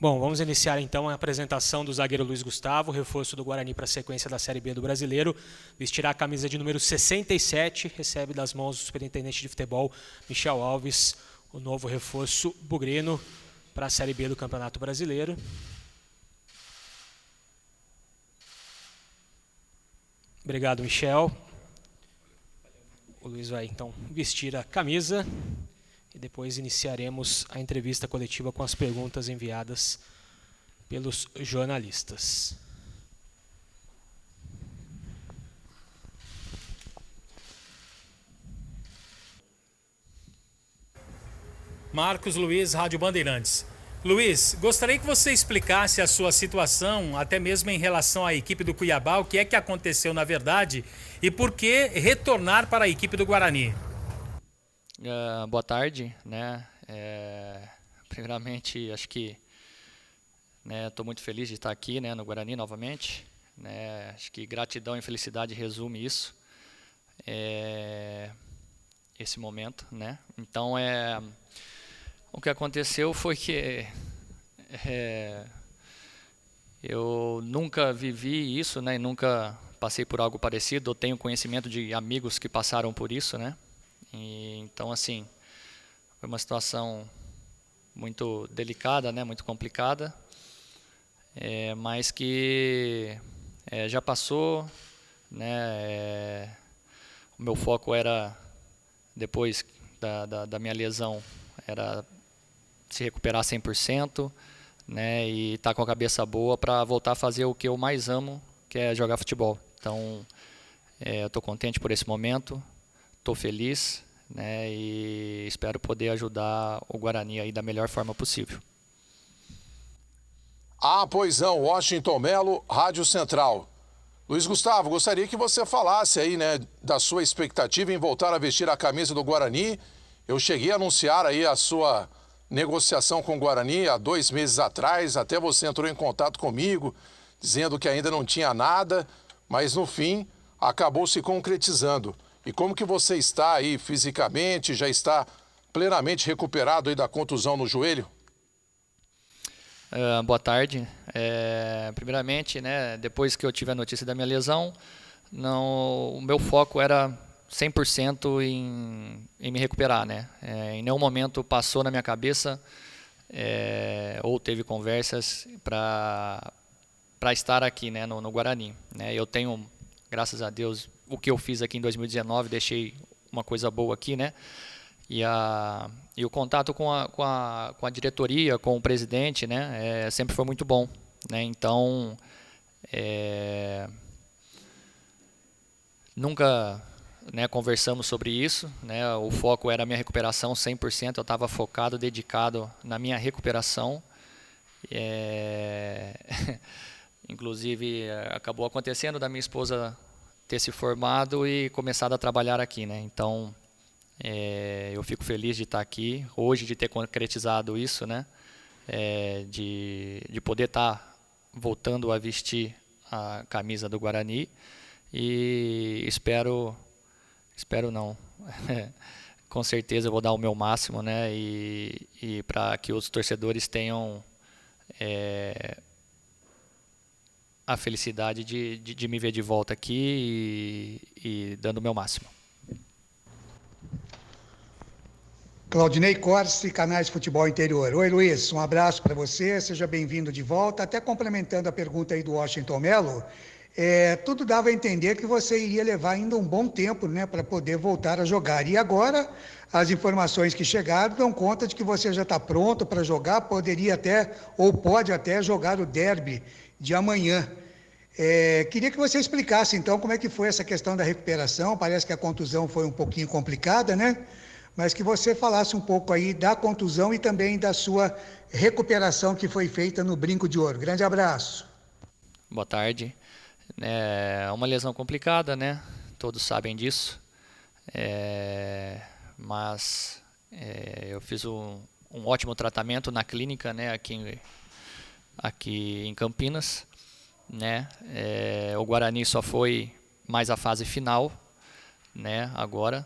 Bom, vamos iniciar então a apresentação do zagueiro Luiz Gustavo, reforço do Guarani para a sequência da Série B do Brasileiro. Vestirá a camisa de número 67, recebe das mãos do superintendente de futebol, Michel Alves, o novo reforço bugrino para a Série B do Campeonato Brasileiro. Obrigado, Michel. O Luiz vai então vestir a camisa e depois iniciaremos a entrevista coletiva com as perguntas enviadas pelos jornalistas. Marcos Luiz, Rádio Bandeirantes. Luiz, gostaria que você explicasse a sua situação, até mesmo em relação à equipe do Cuiabá, o que é que aconteceu na verdade e por que retornar para a equipe do Guarani. Boa tarde, né? Primeiramente, acho que estou muito feliz de estar aqui, né, no Guarani novamente. Né? Acho que gratidão e felicidade resume isso, esse momento, né? Então, o que aconteceu foi que eu nunca vivi isso, né? E nunca passei por algo parecido. Eu tenho conhecimento de amigos que passaram por isso, né? Então, assim, foi uma situação muito delicada, né, muito complicada, mas que já passou, né? O meu foco era, depois da minha lesão, era se recuperar 100%, né, e estar com a cabeça boa para voltar a fazer o que eu mais amo, que é jogar futebol. Então, eu estou contente por esse momento. Estou feliz, né, e espero poder ajudar o Guarani aí da melhor forma possível. Pois não, Washington Melo, Rádio Central. Luiz Gustavo, gostaria que você falasse aí, né, da sua expectativa em voltar a vestir a camisa do Guarani. Eu cheguei a anunciar aí a sua negociação com o Guarani há 2 meses atrás, até você entrou em contato comigo, dizendo que ainda não tinha nada, mas no fim acabou se concretizando. E como que você está aí fisicamente? Já está plenamente recuperado aí da contusão no joelho? Boa tarde. Primeiramente, né, depois que eu tive a notícia da minha lesão, o meu foco era 100% em me recuperar, né? Em nenhum momento passou na minha cabeça ou teve conversas para estar aqui, né, no Guarani, né? Eu tenho, graças a Deus, o que eu fiz aqui em 2019, deixei uma coisa boa aqui, né? E o contato com a diretoria, com o presidente, né, sempre foi muito bom, né? Então, nunca, né, conversamos sobre isso, né? O foco era a minha recuperação 100%, eu estava focado, dedicado na minha recuperação. Inclusive, acabou acontecendo da minha esposa ter se formado e começado a trabalhar aqui, né? Então, eu fico feliz de estar aqui hoje, de ter concretizado isso, né? De poder estar voltando a vestir a camisa do Guarani, e espero não, com certeza eu vou dar o meu máximo, né? E para que os torcedores tenham a felicidade de me ver de volta aqui e dando o meu máximo. Claudinei Corsi, Canais Futebol Interior. Oi, Luiz, um abraço para você, seja bem-vindo de volta. Até complementando a pergunta aí do Washington Melo, tudo dava a entender que você iria levar ainda um bom tempo, né, para poder voltar a jogar. E agora, as informações que chegaram dão conta de que você já está pronto para jogar, poderia até, ou pode até, jogar o derby de amanhã. Queria que você explicasse, então, como é que foi essa questão da recuperação. Parece que a contusão foi um pouquinho complicada, né? Mas que você falasse um pouco aí da contusão e também da sua recuperação que foi feita no Brinco de Ouro. Grande abraço. Boa tarde. É uma lesão complicada, né? Todos sabem disso. Mas eu fiz um ótimo tratamento na clínica, né? Aqui em Campinas, né? O Guarani só foi mais a fase final, né? Agora.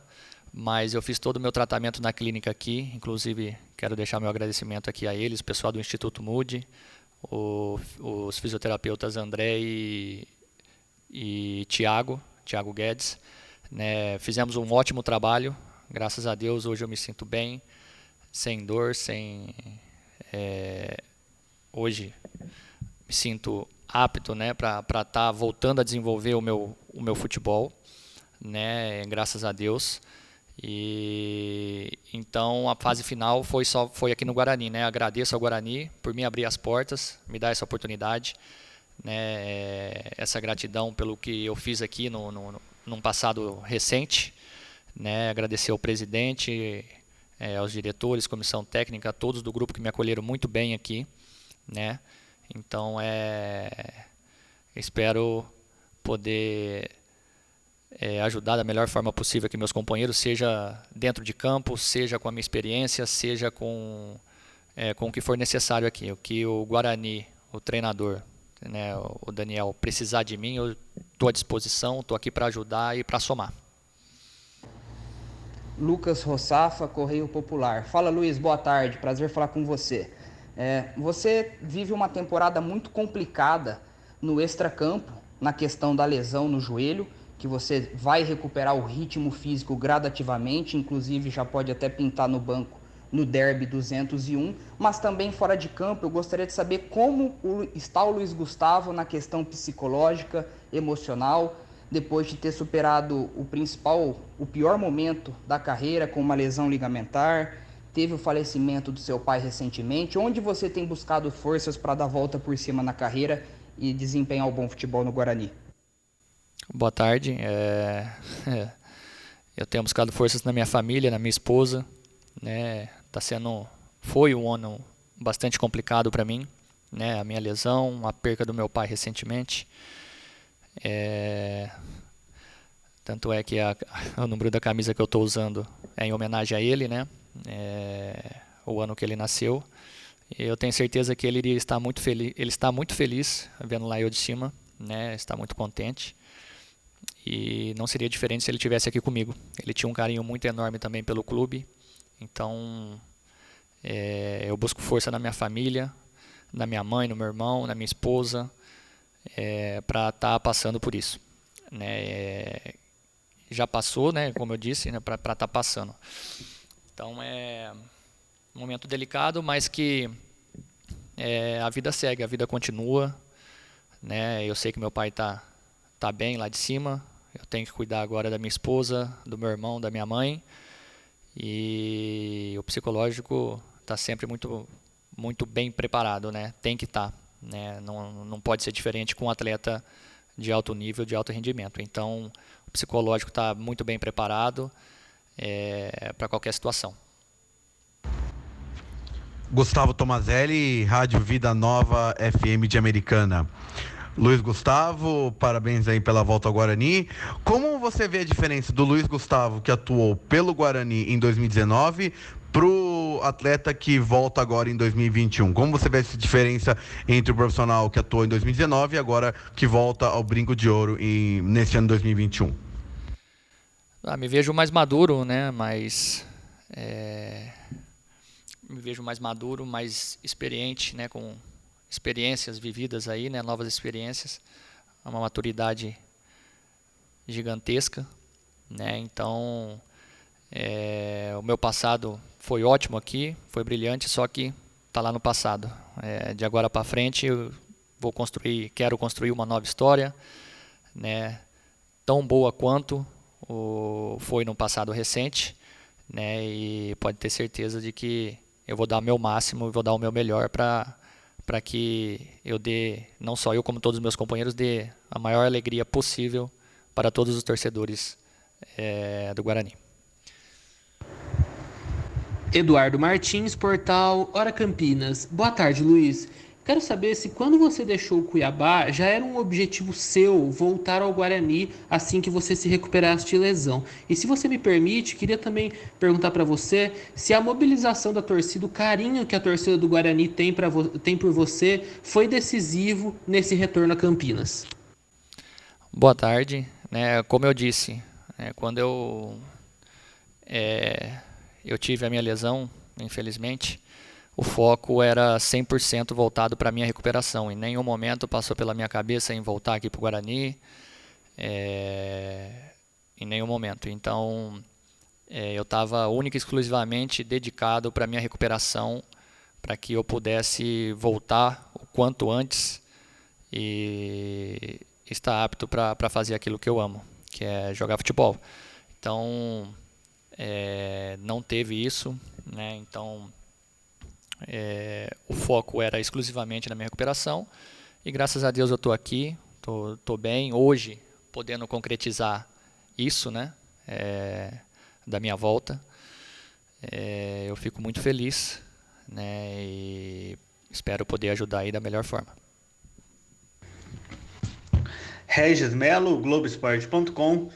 mas eu fiz todo o meu tratamento na clínica aqui, inclusive quero deixar meu agradecimento aqui a eles, o pessoal do Instituto Moody, os fisioterapeutas André e Tiago Guedes, né? Fizemos um ótimo trabalho, graças a Deus hoje eu me sinto bem, sem dor, hoje me sinto apto, né, para estar voltando a desenvolver o meu futebol, né, graças a Deus. E então a fase final foi aqui no Guarani, né? Agradeço ao Guarani por me abrir as portas, me dar essa oportunidade, né? Essa gratidão pelo que eu fiz aqui num passado recente, né? Agradecer ao presidente, aos diretores, comissão técnica, a todos do grupo que me acolheram muito bem aqui, né? Então espero poder ajudar da melhor forma possível aqui meus companheiros, seja dentro de campo, seja com a minha experiência, seja com o que for necessário aqui. O que o Guarani, o treinador, né, o Daniel, precisar de mim, eu estou à disposição, estou aqui para ajudar e para somar. Lucas Rossafa, Correio Popular. Fala, Luiz, boa tarde, prazer falar com você. Você vive uma temporada muito complicada no extracampo, na questão da lesão no joelho, que você vai recuperar o ritmo físico gradativamente, inclusive já pode até pintar no banco no Derby 201, mas também fora de campo. Eu gostaria de saber como está o Luiz Gustavo na questão psicológica, emocional, depois de ter superado o pior momento da carreira com uma lesão ligamentar, teve o falecimento do seu pai recentemente. Onde você tem buscado forças para dar a volta por cima na carreira e desempenhar o bom futebol no Guarani? Boa tarde. Eu tenho buscado forças na minha família, na minha esposa, né? Foi um ano bastante complicado para mim, né? A minha lesão, a perca do meu pai recentemente. Tanto é que o número da camisa que eu estou usando é em homenagem a ele, né? O ano que ele nasceu. Eu tenho certeza que ele está muito feliz. Ele está muito feliz vendo lá eu de cima, né? Está muito contente. E não seria diferente se ele estivesse aqui comigo. Ele tinha um carinho muito enorme também pelo clube. Então, eu busco força na minha família, na minha mãe, no meu irmão, na minha esposa, para estar passando por isso, né? Já passou, né? Como eu disse, né? Para estar passando. Então, é um momento delicado, mas que a vida segue, a vida continua, né? Eu sei que meu pai tá bem lá de cima. Eu tenho que cuidar agora da minha esposa, do meu irmão, da minha mãe. E o psicológico está sempre muito, muito bem preparado, né? Tem que estar, né? Não pode ser diferente com um atleta de alto nível, de alto rendimento. Então, o psicológico está muito bem preparado para qualquer situação. Gustavo Tomazelli, Rádio Vida Nova FM de Americana. Luiz Gustavo, parabéns aí pela volta ao Guarani. Como você vê a diferença do Luiz Gustavo, que atuou pelo Guarani em 2019, para o atleta que volta agora em 2021? Como você vê essa diferença entre o profissional que atuou em 2019 e agora que volta ao Brinco de Ouro nesse ano 2021? Me vejo mais maduro, né? Me vejo mais maduro, mais experiente, né? Com experiências vividas aí, né? Novas experiências, uma maturidade gigantesca, né? Então, o meu passado foi ótimo aqui, foi brilhante, só que está lá no passado. De agora para frente, eu quero construir uma nova história, né? Tão boa quanto foi no passado recente, né? E pode ter certeza de que eu vou dar o meu máximo e vou dar o meu melhor para que eu dê, não só eu como todos os meus companheiros, dê a maior alegria possível para todos os torcedores do Guarani. Eduardo Martins, portal Hora Campinas. Boa tarde, Luiz. Quero saber se quando você deixou o Cuiabá, já era um objetivo seu voltar ao Guarani assim que você se recuperasse de lesão. E se você me permite, queria também perguntar para você se a mobilização da torcida, o carinho que a torcida do Guarani tem por você, foi decisivo nesse retorno a Campinas. Boa tarde. Como eu disse, quando eu tive a minha lesão, infelizmente, o foco era 100% voltado para a minha recuperação. Em nenhum momento passou pela minha cabeça em voltar aqui para o Guarani, em nenhum momento. Então, eu estava única e exclusivamente dedicado para a minha recuperação, para que eu pudesse voltar o quanto antes e estar apto para fazer aquilo que eu amo, que é jogar futebol. Então, não teve isso, né? Então, o foco era exclusivamente na minha recuperação e graças a Deus eu estou aqui, estou bem, hoje podendo concretizar isso, né? Da minha volta. Eu fico muito feliz, né? E espero poder ajudar aí da melhor forma. Regis Melo, Globoesporte.com.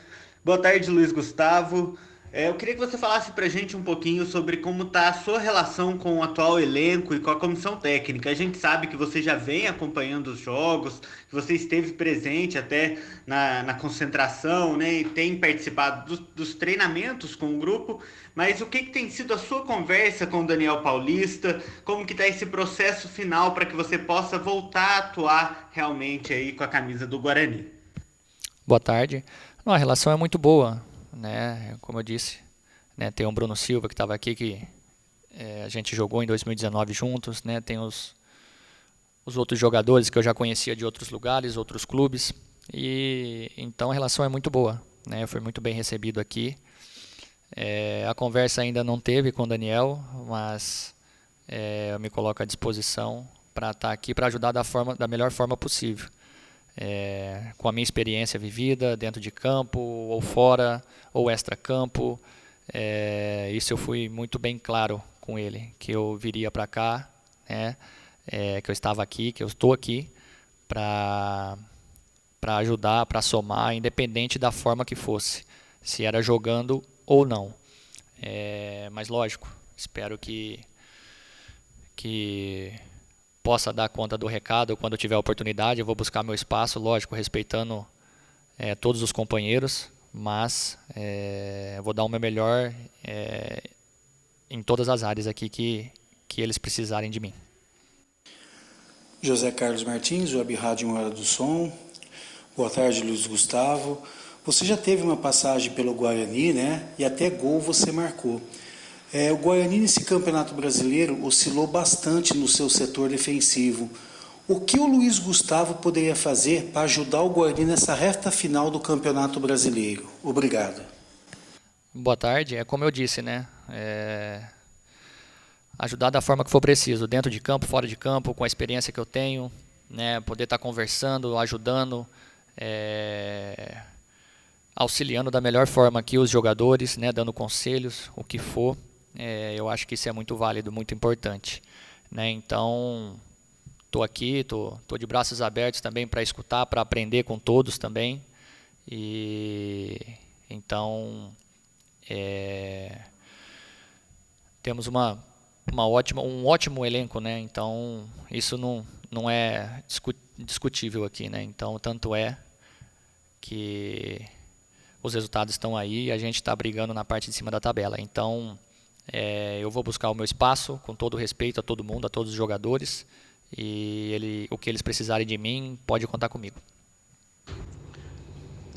Boa tarde, Luiz Gustavo. Eu queria que você falasse pra gente um pouquinho sobre como está a sua relação com o atual elenco e com a comissão técnica. A gente sabe que você já vem acompanhando os jogos, que você esteve presente até na concentração, né, e tem participado dos treinamentos com o grupo, mas o que tem sido a sua conversa com o Daniel Paulista? Como que está esse processo final para que você possa voltar a atuar realmente aí com a camisa do Guarani? Boa tarde. Não, a relação é muito boa, né? Como eu disse, né? Tem o Bruno Silva que estava aqui, que a gente jogou em 2019 juntos, né? Tem os outros jogadores que eu já conhecia de outros lugares, outros clubes, e então a relação é muito boa, né? Eu fui muito bem recebido aqui. A conversa ainda não teve com o Daniel, mas eu me coloco à disposição para estar aqui para ajudar da melhor forma possível. Com a minha experiência vivida dentro de campo, ou fora, ou extra-campo. Isso eu fui muito bem claro com ele, que eu viria para cá, né? Que eu estava aqui, que eu estou aqui para ajudar, para somar, independente da forma que fosse, se era jogando ou não. Mas lógico, espero que possa dar conta do recado quando eu tiver a oportunidade. Eu vou buscar meu espaço, lógico, respeitando todos os companheiros, mas eu vou dar o meu melhor em todas as áreas aqui que eles precisarem de mim. José Carlos Martins, Web Rádio Hora do Som. Boa tarde, Luiz Gustavo. Você já teve uma passagem pelo Guarani, né? E até gol você marcou. O Guarani nesse Campeonato Brasileiro oscilou bastante no seu setor defensivo. O que o Luiz Gustavo poderia fazer para ajudar o Guarani nessa reta final do Campeonato Brasileiro? Obrigado. Boa tarde. Como eu disse, né? Ajudar da forma que for preciso, dentro de campo, fora de campo, com a experiência que eu tenho, né? Poder estar conversando, ajudando, auxiliando da melhor forma aqui os jogadores, né? Dando conselhos, o que for. Eu acho que isso é muito válido, muito importante, né? Então, estou aqui, estou de braços abertos também para escutar, para aprender com todos também. E então temos um ótimo elenco, né? Então isso não é discutível aqui, né? Então tanto é que os resultados estão aí e a gente está brigando na parte de cima da tabela. Então eu vou buscar o meu espaço com todo o respeito a todo mundo, a todos os jogadores, e o que eles precisarem de mim, pode contar comigo.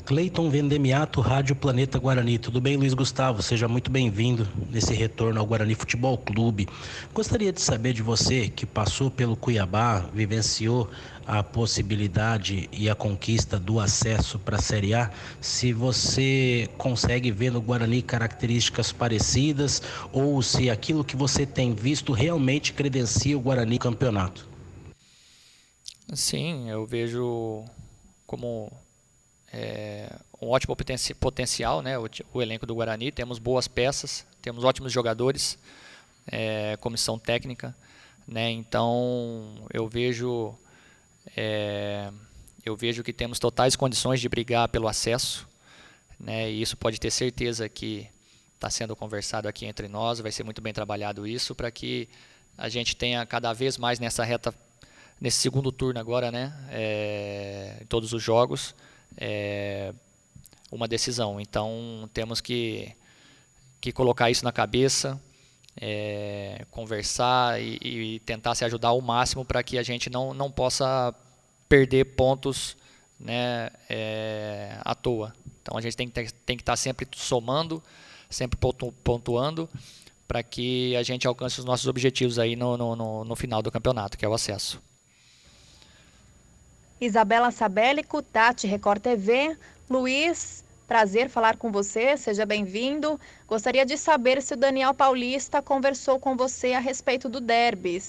Cleiton Vendemiato, Rádio Planeta Guarani. Tudo bem, Luiz Gustavo? Seja muito bem-vindo nesse retorno ao Guarani Futebol Clube. Gostaria de saber de você, que passou pelo Cuiabá, vivenciou a possibilidade e a conquista do acesso para a Série A, se você consegue ver no Guarani características parecidas ou se aquilo que você tem visto realmente credencia o Guarani no campeonato. Sim, eu vejo como um ótimo potencial, né? O elenco do Guarani. Temos boas peças, temos ótimos jogadores, comissão técnica, né? Então eu vejo que temos totais condições de brigar pelo acesso, né? E isso pode ter certeza que está sendo conversado aqui entre nós, vai ser muito bem trabalhado isso para que a gente tenha cada vez mais nesse segundo turno agora, né? Em todos os jogos, uma decisão. Então temos que que colocar isso na cabeça, conversar e tentar se ajudar ao máximo para que a gente não possa perder pontos, né, à toa. Então a gente tem que estar sempre somando, sempre pontuando, para que a gente alcance os nossos objetivos aí no final do campeonato, que é o acesso. Isabela Sabélico, Tati, Record TV. Luiz, prazer falar com você, seja bem-vindo. Gostaria de saber se o Daniel Paulista conversou com você a respeito do derby,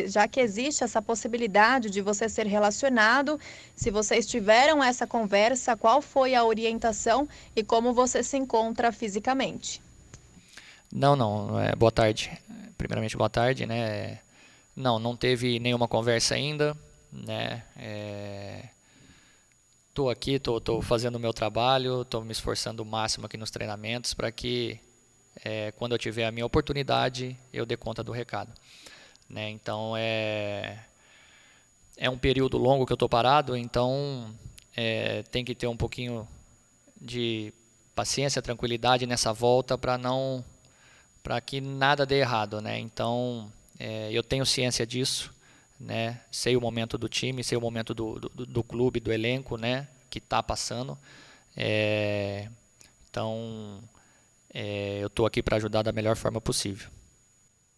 já que existe essa possibilidade de você ser relacionado, se vocês tiveram essa conversa, qual foi a orientação e como você se encontra fisicamente. Não, boa tarde. Primeiramente, boa tarde, né? Não teve nenhuma conversa ainda, né? Estou aqui, estou fazendo o meu trabalho, estou me esforçando o máximo aqui nos treinamentos para que, quando eu tiver a minha oportunidade, eu dê conta do recado, né? Então, é um período longo que eu estou parado, então tem que ter um pouquinho de paciência, tranquilidade nessa volta para que nada dê errado, né? Então, eu tenho ciência disso, né? Sei o momento do time, sei o momento do clube, do elenco, né, que está passando. Então, eu estou aqui para ajudar da melhor forma possível.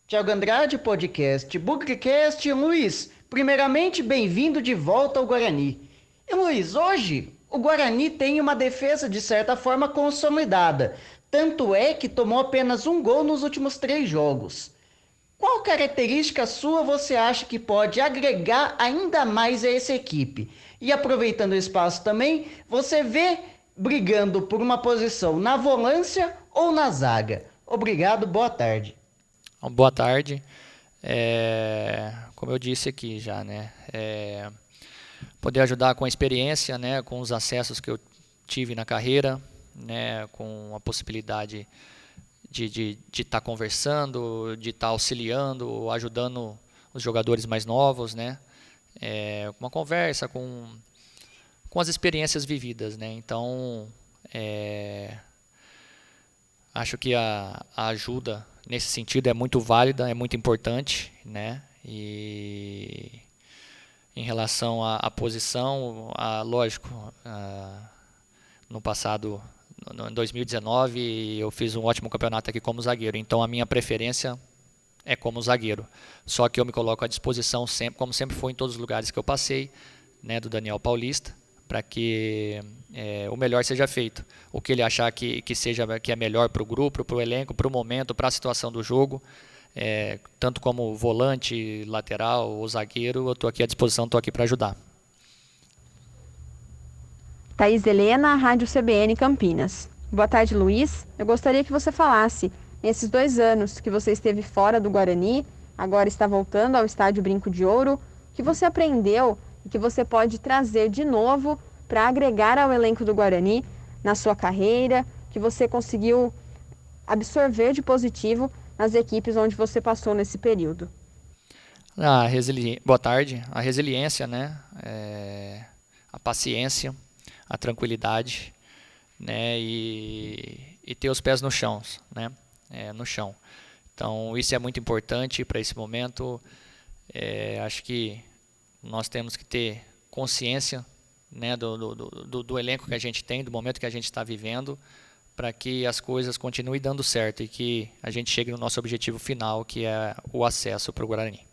Thiago Andrade, podcast BugriCast. Luiz, primeiramente, bem-vindo de volta ao Guarani. E Luiz, hoje o Guarani tem uma defesa de certa forma consolidada. Tanto é que tomou apenas um gol nos últimos 3 jogos. Qual característica sua você acha que pode agregar ainda mais a essa equipe? E aproveitando o espaço também, você vê brigando por uma posição na volância ou na zaga? Obrigado, boa tarde. Boa tarde. Como eu disse aqui já, né? Poder ajudar com a experiência, né? Com os acessos que eu tive na carreira, né? Com a possibilidade de estar conversando, de estar auxiliando, ajudando os jogadores mais novos, né? Uma conversa com as experiências vividas, né? Então, acho que a ajuda nesse sentido é muito válida, é muito importante, né? E em relação à posição, lógico, no passado, em 2019, eu fiz um ótimo campeonato aqui como zagueiro, então a minha preferência é como zagueiro. Só que eu me coloco à disposição, sempre, como sempre foi em todos os lugares que eu passei, né, do Daniel Paulista, para que o melhor seja feito. O que ele achar que é melhor para o grupo, para o elenco, para o momento, para a situação do jogo, tanto como volante, lateral ou zagueiro, eu estou aqui à disposição, estou aqui para ajudar. Thaís Helena, Rádio CBN Campinas. Boa tarde, Luiz. Eu gostaria que você falasse, nesses 2 anos que você esteve fora do Guarani, agora está voltando ao Estádio Brinco de Ouro, o que você aprendeu e que você pode trazer de novo para agregar ao elenco do Guarani na sua carreira, que você conseguiu absorver de positivo nas equipes onde você passou nesse período. Boa tarde. A resiliência, né? A paciência, a tranquilidade, né, e ter os pés no chão, né, no chão. Então isso é muito importante para esse momento. Acho que nós temos que ter consciência, né, do elenco que a gente tem, do momento que a gente está vivendo, para que as coisas continuem dando certo e que a gente chegue no nosso objetivo final, que é o acesso para o Guarani.